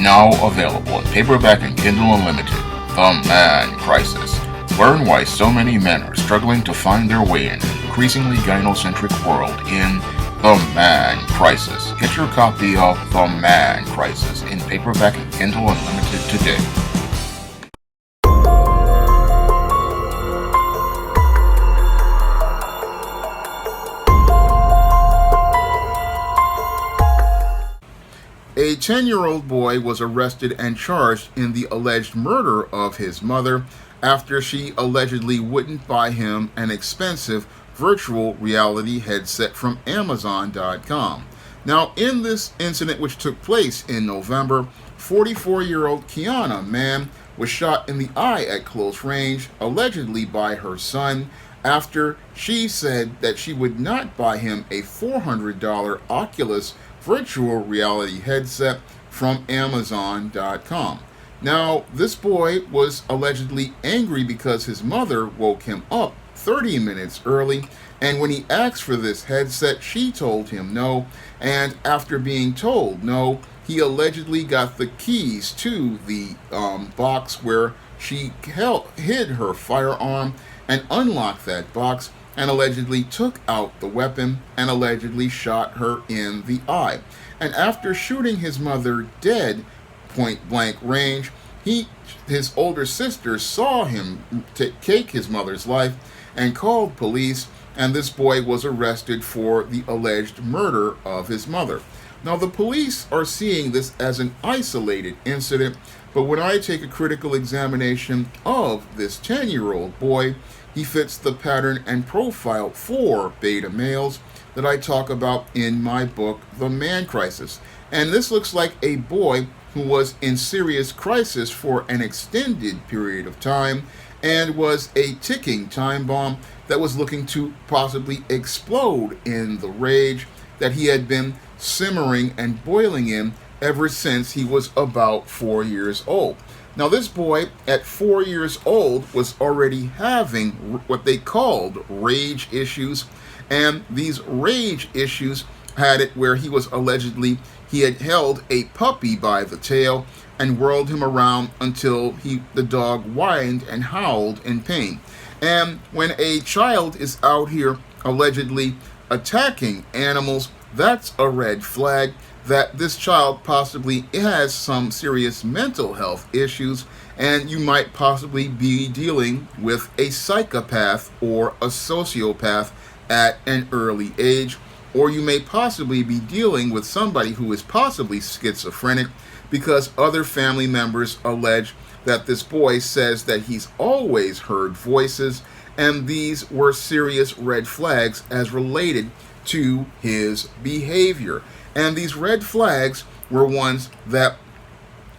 Now available in paperback and Kindle Unlimited. The Man Crisis. Learn why so many men are struggling to find their way in an increasingly gynocentric world in The Man Crisis. Get your copy of The Man Crisis in paperback and Kindle Unlimited today. A 10-year-old boy was arrested and charged in the alleged murder of his mother after she allegedly wouldn't buy him an expensive virtual reality headset from Amazon.com. Now, in this incident, which took place in November, 44-year-old Kiana Mann was shot in the eye at close range, allegedly by her son, after she said that she would not buy him a $400 Oculus virtual reality headset from Amazon.com. Now, this boy was allegedly angry because his mother woke him up 30 minutes early, and when he asked for this headset, she told him no, and after being told no, he allegedly got the keys to the box where she hid her firearm and unlocked that box, and allegedly took out the weapon and allegedly shot her in the eye. And after shooting his mother dead point blank range, his older sister saw him take his mother's life and called police, and this boy was arrested for the alleged murder of his mother. Now, the police are seeing this as an isolated incident, but when I take a critical examination of this 10-year-old boy, he fits the pattern and profile for beta males that I talk about in my book, The Man Crisis. And this looks like a boy who was in serious crisis for an extended period of time and was a ticking time bomb that was looking to possibly explode in the rage that he had been simmering and boiling in ever since he was about 4 years old. Now, this boy at 4 years old was already having what they called rage issues, and these rage issues had it where he had held a puppy by the tail and whirled him around until the dog whined and howled in pain. And when a child is out here allegedly attacking animals, that's a red flag that this child possibly has some serious mental health issues, and you might possibly be dealing with a psychopath or a sociopath at an early age, or you may possibly be dealing with somebody who is possibly schizophrenic because other family members allege that this boy says that he's always heard voices, and these were serious red flags as related to his behavior. And these red flags were ones that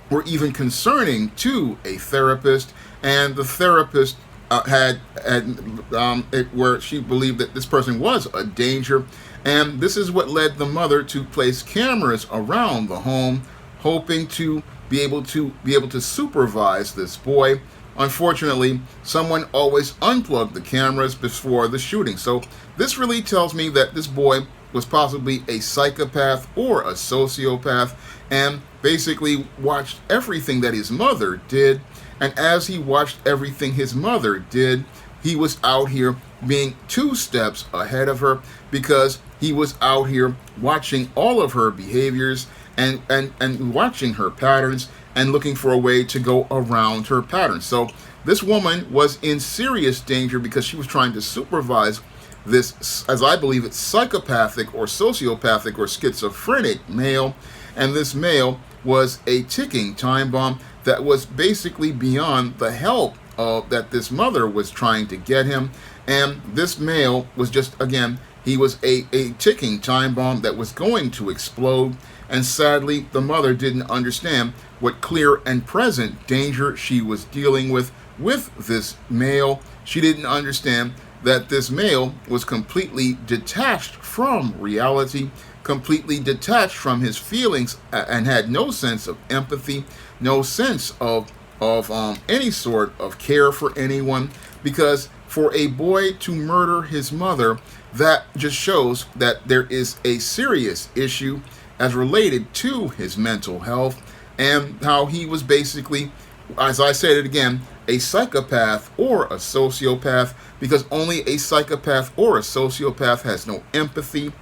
were even concerning to a therapist, and the therapist had it where she believed that this person was a danger, and this is what led the mother to place cameras around the home, hoping to be able to supervise this boy. Unfortunately, someone always unplugged the cameras before the shooting. So this really tells me that this boy was possibly a psychopath or a sociopath, and basically watched everything that his mother did. And as he watched everything his mother did, he was out here being 2 steps ahead of her, because he was out here watching all of her behaviors and watching her patterns and looking for a way to go around her patterns. So this woman was in serious danger because she was trying to supervise this, as I believe it's, psychopathic or sociopathic or schizophrenic male, and this male was a ticking time bomb that was basically beyond the help that this mother was trying to get him. And this male was just, again, he was a ticking time bomb that was going to explode. And sadly, the mother didn't understand what clear and present danger she was dealing with this male. She didn't understand that this male was completely detached from reality, completely detached from his feelings, and had no sense of empathy, no sense of any sort of care for anyone. Because for a boy to murder his mother, that just shows that there is a serious issue as related to his mental health. and how he was basically, as I said it again, a psychopath or a sociopath, because only a psychopath or a sociopath has no empathy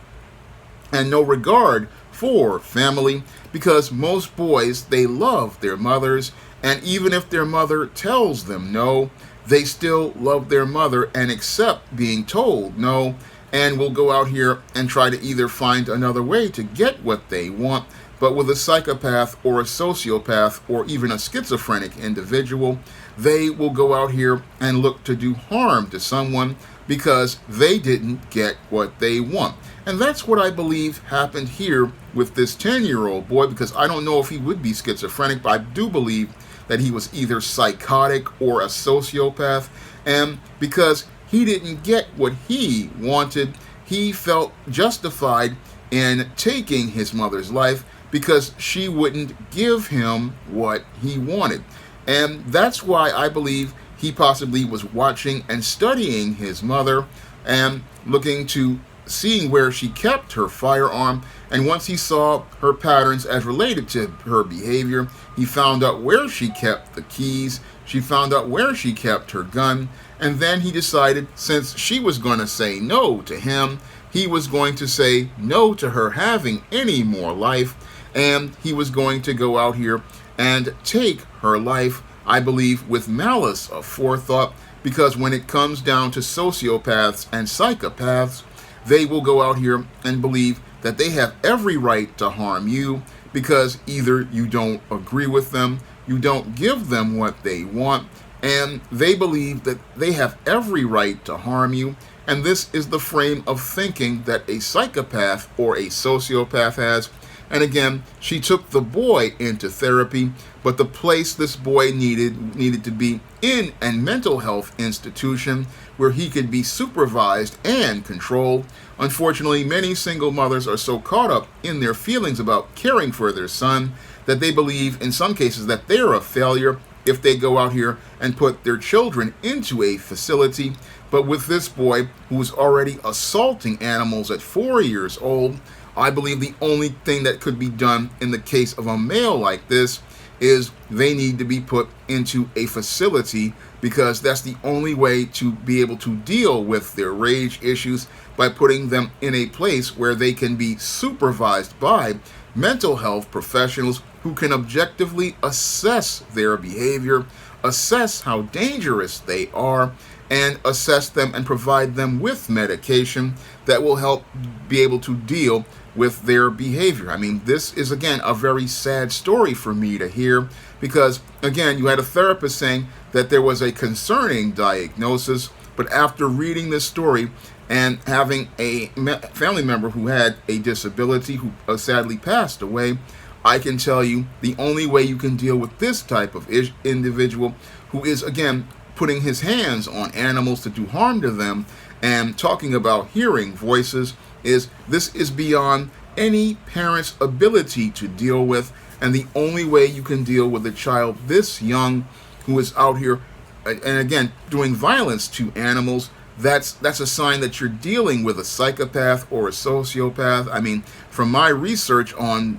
and no regard for family, because most boys, they love their mothers, and even if their mother tells them no, they still love their mother and accept being told no, and will go out here and try to either find another way to get what they want. But with a psychopath or a sociopath or even a schizophrenic individual, they will go out here and look to do harm to someone because they didn't get what they want. And that's what I believe happened here with this 10-year-old boy, because I don't know if he would be schizophrenic, but I do believe that he was either psychotic or a sociopath. And because he didn't get what he wanted, he felt justified in taking his mother's life because she wouldn't give him what he wanted. And that's why I believe he possibly was watching and studying his mother and looking to seeing where she kept her firearm. And once he saw her patterns as related to her behavior, he found out where she kept the keys, she found out where she kept her gun, and then he decided, since she was going to say no to him, he was going to say no to her having any more life, and he was going to go out here and take her life, I believe, with malice of forethought, because when it comes down to sociopaths and psychopaths, they will go out here and believe that they have every right to harm you because either you don't agree with them, you don't give them what they want, and they believe that they have every right to harm you. And this is the frame of thinking that a psychopath or a sociopath has. And again, she took the boy into therapy, but the place this boy needed to be in a mental health institution where he could be supervised and controlled. Unfortunately, many single mothers are so caught up in their feelings about caring for their son that they believe in some cases that they're a failure if they go out here and put their children into a facility. But with this boy, who was already assaulting animals at 4 years old, I believe the only thing that could be done in the case of a male like this is they need to be put into a facility, because that's the only way to be able to deal with their rage issues, by putting them in a place where they can be supervised by mental health professionals who can objectively assess their behavior, assess how dangerous they are, and assess them and provide them with medication that will help be able to deal with their behavior. I mean, this is, again, a very sad story for me to hear, because, again, you had a therapist saying that there was a concerning diagnosis, but after reading this story and having a family member who had a disability who sadly passed away, I can tell you the only way you can deal with this type of individual who is, again, putting his hands on animals to do harm to them and talking about hearing voices, is this is beyond any parent's ability to deal with. And the only way you can deal with a child this young who is out here and again doing violence to animals, that's a sign that you're dealing with a psychopath or a sociopath. I mean, from my research on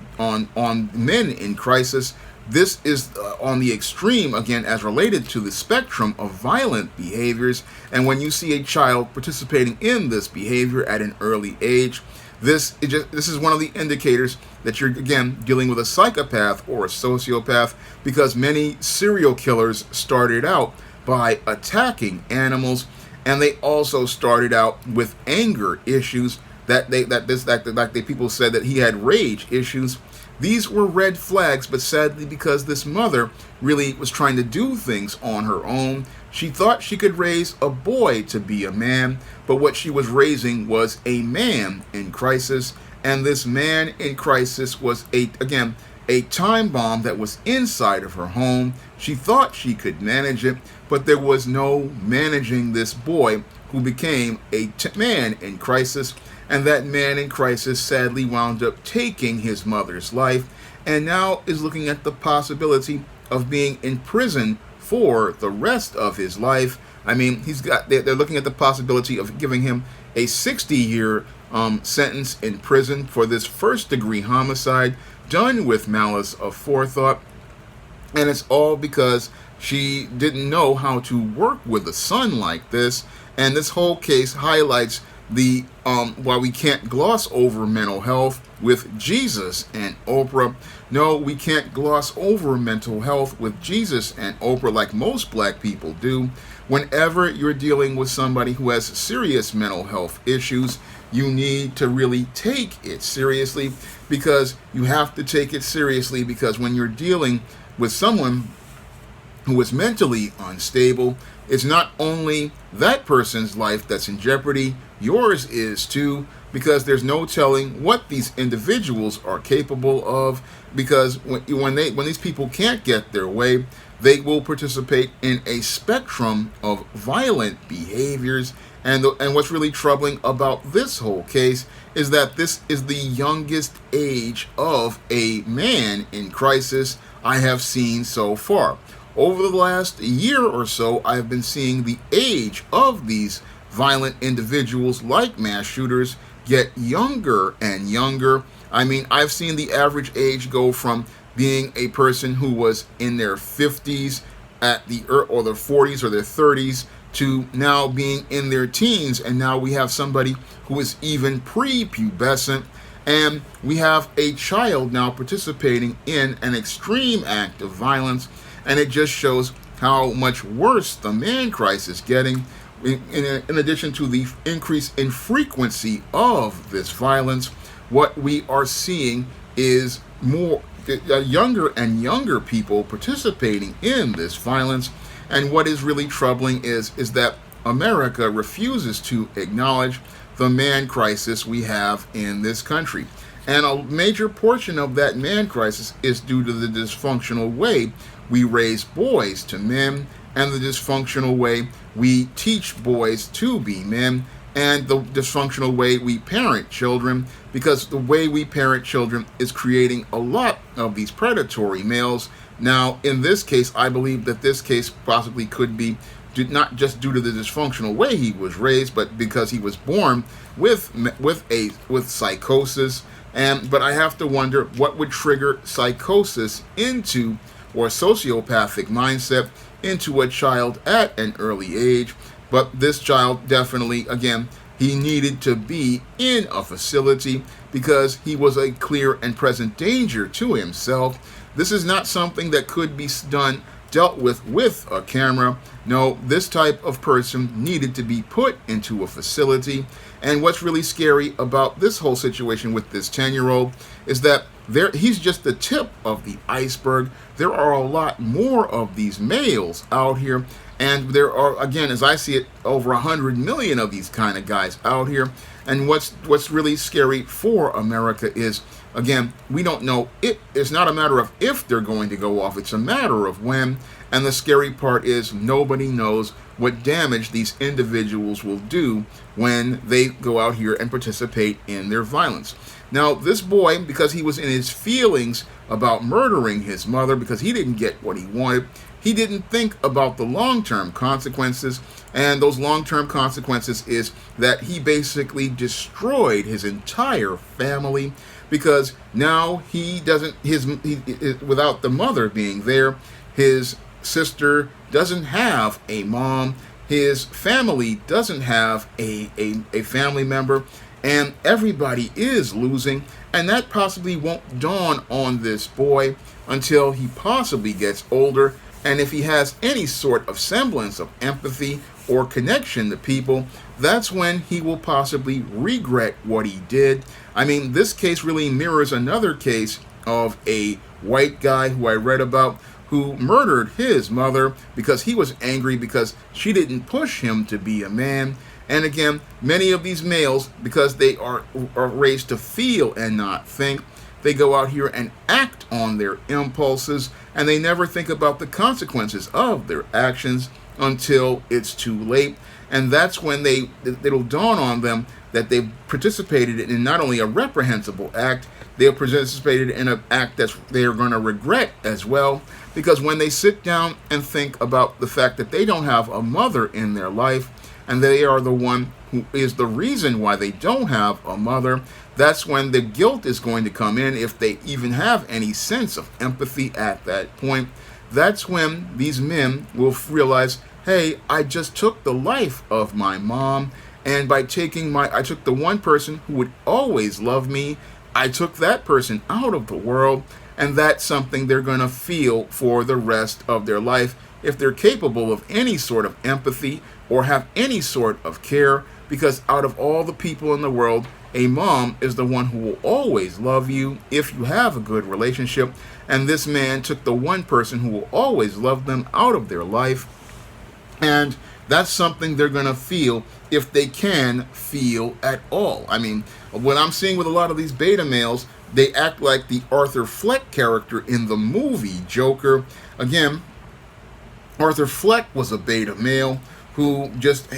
men in crisis, this is on the extreme, again, as related to the spectrum of violent behaviors. And when you see a child participating in this behavior at an early age, this is one of the indicators that you're, again, dealing with a psychopath or a sociopath, because many serial killers started out by attacking animals, and they also started out with anger issues. People said that he had rage issues. These were red flags, but sadly, because this mother really was trying to do things on her own, she thought she could raise a boy to be a man, but what she was raising was a man in crisis, and this man in crisis was, a time bomb that was inside of her home. She thought she could manage it, but there was no managing this boy who became a man in crisis. And that man in crisis sadly wound up taking his mother's life, and now is looking at the possibility of being in prison for the rest of his life. I mean, they're looking at the possibility of giving him a 60-year sentence in prison for this first-degree homicide, done with malice aforethought, and it's all because she didn't know how to work with a son like this. And this whole case highlights the why we can't gloss over mental health with Jesus and Oprah. No, we can't gloss over mental health with Jesus and Oprah like most black people do. Whenever you're dealing with somebody who has serious mental health issues, you need to really take it seriously, because you have to take it seriously, because when you're dealing with someone who is mentally unstable, it's not only that person's life that's in jeopardy, yours is too, because there's no telling what these individuals are capable of, because when these people can't get their way, they will participate in a spectrum of violent behaviors. And what's really troubling about this whole case is that this is the youngest age of a man in crisis I have seen so far. Over the last year or so, I have been seeing the age of these violent individuals like mass shooters get younger and younger. I mean, I've seen the average age go from being a person who was in their 50s or their 40s or their 30s to now being in their teens, and now we have somebody who is even prepubescent, and we have a child now participating in an extreme act of violence. And it just shows how much worse the man crisis is getting, in addition to the increase in frequency of this violence. What we are seeing is more younger and younger people participating in this violence. And what is really troubling is that America refuses to acknowledge the man crisis we have in this country. And a major portion of that man crisis is due to the dysfunctional way we raise boys to men, and the dysfunctional way we teach boys to be men, and the dysfunctional way we parent children, because the way we parent children is creating a lot of these predatory males. Now, in this case, I believe that this case possibly could be not just due to the dysfunctional way he was raised, but because he was born with psychosis. But I have to wonder what would trigger psychosis into, or sociopathic mindset into, a child at an early age. But this child definitely, again, he needed to be in a facility because he was a clear and present danger to himself. This is not something that could be dealt with a camera. No, this type of person needed to be put into a facility. And what's really scary about this whole situation with this 10-year-old is that he's just the tip of the iceberg. There are a lot more of these males out here, and there are, again, as I see it, over 100 million of these kind of guys out here. And what's really scary for America is, again, we don't know. It's not a matter of if they're going to go off, it's a matter of when. And the scary part is nobody knows what damage these individuals will do when they go out here and participate in their violence. Now, this boy, because he was in his feelings about murdering his mother, because he didn't get what he wanted, he didn't think about the long-term consequences. And those long-term consequences is that he basically destroyed his entire family, because now he doesn't, without the mother being there, his sister doesn't have a mom, his family doesn't have a family member, and everybody is losing. And that possibly won't dawn on this boy until he possibly gets older, and if he has any sort of semblance of empathy or connection to people, that's when he will possibly regret what he did. I mean, this case really mirrors another case of a white guy who I read about, who murdered his mother because he was angry because she didn't push him to be a man. And again, many of these males, because they are raised to feel and not think, they go out here and act on their impulses, and they never think about the consequences of their actions until it's too late. And that's when it'll dawn on them that they've participated in not only a reprehensible act, they have participated in an act that they are going to regret as well. Because when they sit down and think about the fact that they don't have a mother in their life, and they are the one who is the reason why they don't have a mother, that's when the guilt is going to come in, if they even have any sense of empathy at that point. That's when these men will realize, hey, I just took the life of my mom, and by I took the one person who would always love me, I took that person out of the world, and that's something they're going to feel for the rest of their life if they're capable of any sort of empathy or have any sort of care, because out of all the people in the world, a mom is the one who will always love you if you have a good relationship, and this man took the one person who will always love them out of their life, and that's something they're going to feel if they can feel at all. I mean, what I'm seeing with a lot of these beta males, they act like the Arthur Fleck character in the movie Joker. Again, Arthur Fleck was a beta male who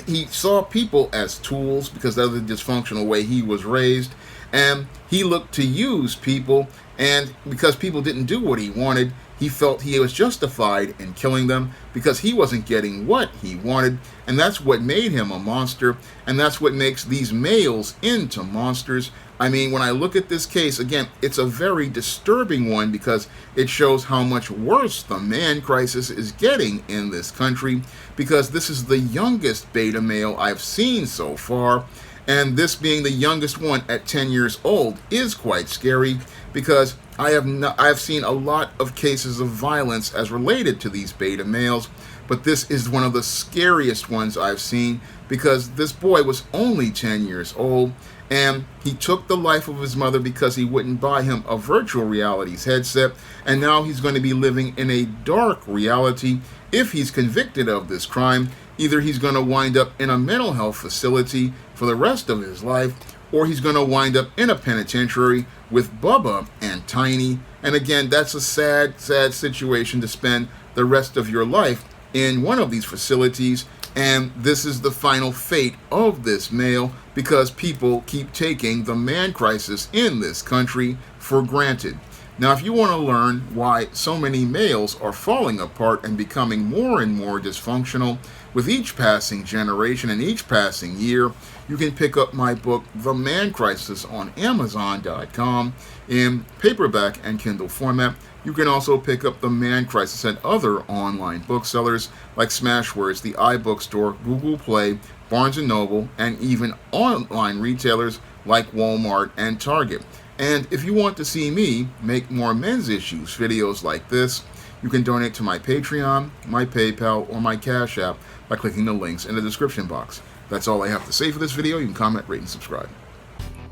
he saw people as tools because of the dysfunctional way he was raised, and he looked to use people, and because people didn't do what he wanted, he felt he was justified in killing them because he wasn't getting what he wanted, and that's what made him a monster, and that's what makes these males into monsters. I mean, when I look at this case, again, it's a very disturbing one because it shows how much worse the man crisis is getting in this country, because this is the youngest beta male I've seen so far, and this being the youngest one at 10 years old is quite scary, because I've seen a lot of cases of violence as related to these beta males, but this is one of the scariest ones I've seen, because this boy was only 10 years old, and he took the life of his mother because he wouldn't buy him a virtual reality's headset, and now he's going to be living in a dark reality if he's convicted of this crime. Either he's going to wind up in a mental health facility for the rest of his life, or he's going to wind up in a penitentiary with Bubba and Tiny. And again, that's a sad, sad situation to spend the rest of your life in one of these facilities. And this is the final fate of this male, because people keep taking the man crisis in this country for granted. Now, if you want to learn why so many males are falling apart and becoming more and more dysfunctional with each passing generation and each passing year, you can pick up my book, The Man Crisis, on Amazon.com in paperback and Kindle format. You can also pick up The Man Crisis at other online booksellers like Smashwords, the iBookstore, Google Play, Barnes & Noble, and even online retailers like Walmart and Target. And if you want to see me make more men's issues videos like this, you can donate to my Patreon, my PayPal, or my Cash App by clicking the links in the description box. That's all I have to say for this video. You can comment, rate, and subscribe.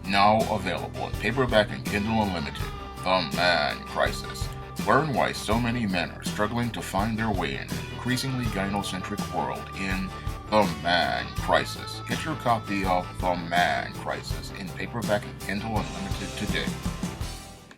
Now available in paperback and Kindle Unlimited, The Man Crisis. Learn why so many men are struggling to find their way in an increasingly gynocentric world in The Man Crisis. Get your copy of The Man Crisis in paperback and Kindle Unlimited today.